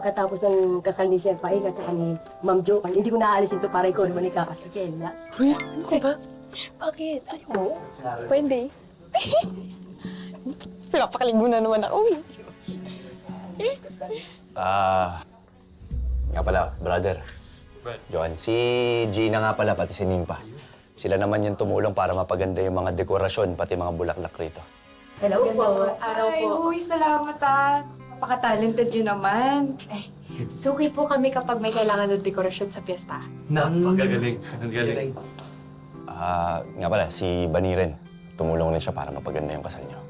pagkatapos ng kasal ni Chef Paing at saka ni Ma'am Jo, hindi ko naaalisin to para ikaw naman ikakasal kay Elias. Uy, ano ka ba? Bakit? Ayaw mo? Pwede. Pinapakalig mo na naman ako eh. Nga pala, brother. Johan, si Gina nga pala, pati si Nimpa. Sila naman yung tumulong para mapaganda yung mga dekorasyon, pati mga bulaklak rito. Hello po. Araw po. Uy, salamat ah. Napaka-talented yun naman. Suki po kami kapag may kailangan ng dekorasyon sa piyesta. Napakagaling. Ang galing. Nga pala, si Bani rin. Tumulong rin siya para mapaganda yung kasal niyo.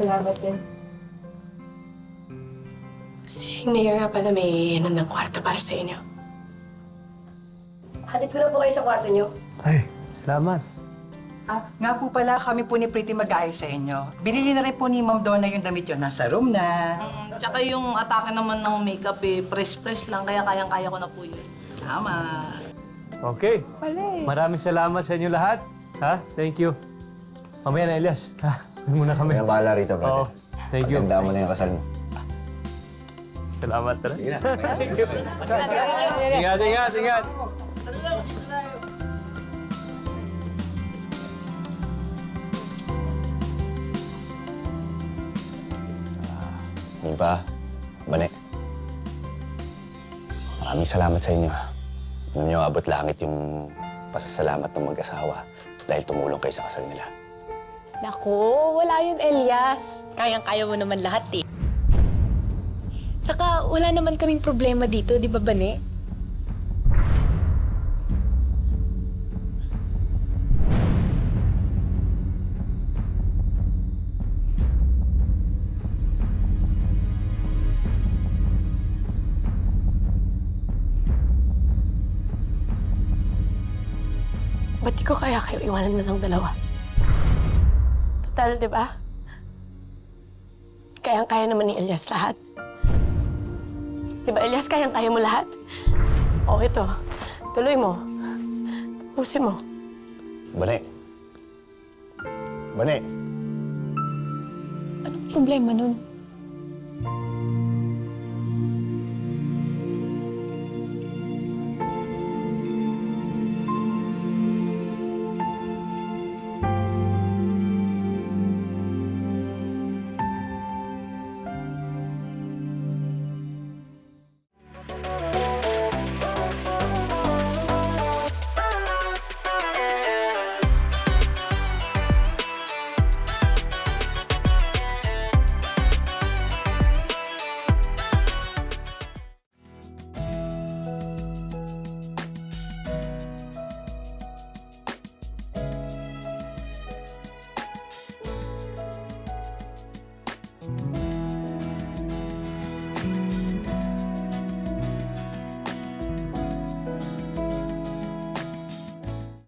Salamat din. Si Mayor nga pala may ng kwarto para sa inyo. Hatid ko na po kayo sa kwarto niyo. Ay, salamat. Nga po pala, kami po ni Pretty mag-aayos sa inyo. Binili na rin po ni Ma'am Donna yung damit yun. Nasa room na. Tsaka yung atake naman ng makeup eh, fresh lang, kaya kayang-kaya ko na po yun. Tama. Okay. Maraming salamat sa inyo lahat. Ha? Thank you. Mamaya na, Elias. Ha? Huwag muna kami. Kaya bahala rito, Oo. brother. Thank you. Pagandaan mo na yung kasal mo. Salamat talaga. Sige na. Thank you. Ingat. Nimpa, Bane. Maraming salamat sa inyo. Alam niyo, abot langit yung pasasalamat ng mag-asawa dahil tumulong kayo sa kasal nila. Naku, wala yun, Elias. Kayang-kaya mo naman lahat eh. Saka wala naman kaming problema dito, di ba, Bane? Ba't di ko kaya kayo iwanan na ng dalawa? Total, di ba? Kayang-kaya naman ni Elias lahat. Di ba, Elias, kayang-kaya mo lahat? O, ito. Tuloy mo. Tapusin mo. Bane. Anong problema nun?